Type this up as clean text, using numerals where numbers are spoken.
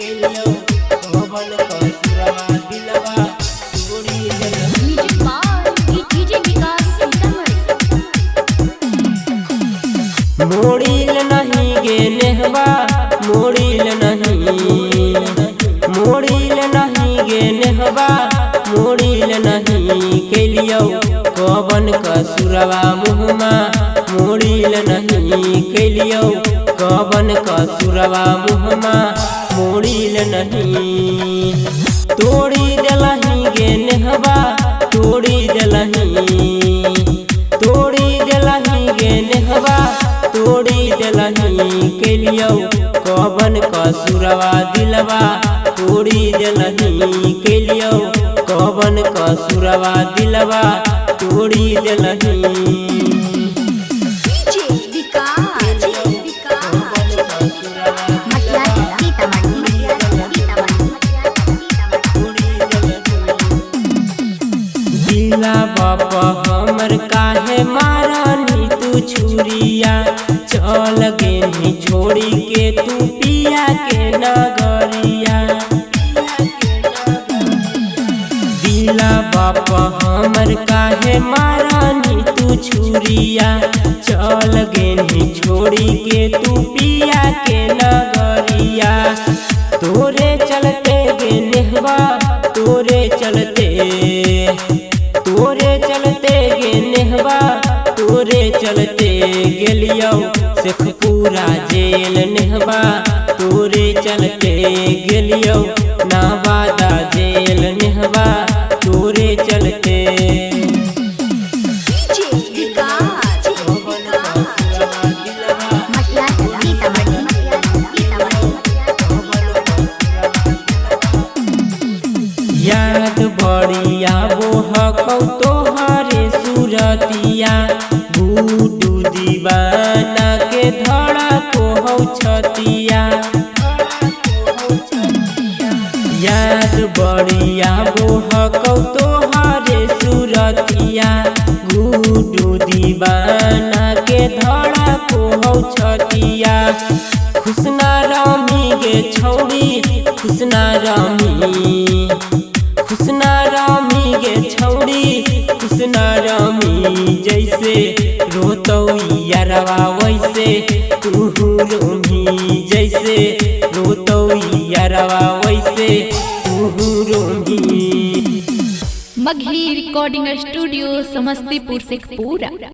कैलियो कवन कसुरवा दिलवा तोड़ी देलही। मोड़िल नहीं गे नेहवा मोड़िल नहीं, मोड़िल नहीं गे नेहवा मोड़िल नहीं कैलियो कवन कसुरवा मुहमा मोड़िल नहीं कैलियो कवन कसुरवा मुहमा मोड़िल नहीं। तोड़ी देलही गे नेहवा तोड़ी देलही, तोड़ी देलही गे नेहवा तोड़ी देलही कैलियो कवन कसुरवा दिलवा तोड़ी देलही कैलियो कवन कसुरवा दिलवा तोड़ी देलही। दिला बाबा हमर काहे मारानी तू छुरिया चल गेनी छोड़ी के तू पिया के नगरिया। दिला बाबा हमर काहे मारानी तू छुरिया चल गेनी छोड़ी के तू पिया के नगरिया। तोरे चलते गे नेहवा तोरे चलते, तोरे चलते गे नेहवा तोरे चलते गेलियो शेखपुरा जेल नेहवा तोरे चलते गेलियो नवादा जेल नेहवा तोरे चलते। याद बड़िया बोहकौ तोहरे सुरतिया गुडू दीवाना के धड़ा को हौ छतिया। याद बड़िया बोहकौ तोहरे सुरतिया गुडू दीवाना के धड़ा को हौ छतिया। खुशना रामी गे छौड़ी खुशना रामी, खुशना रामी गे छौड़ी खुशना रामी जैसे रोतौ यारवा वैसे तू रोमी जैसे रोतौ यारवा वैसे तू रोमी। Magahi recording studio Samastipur Sheikhpura.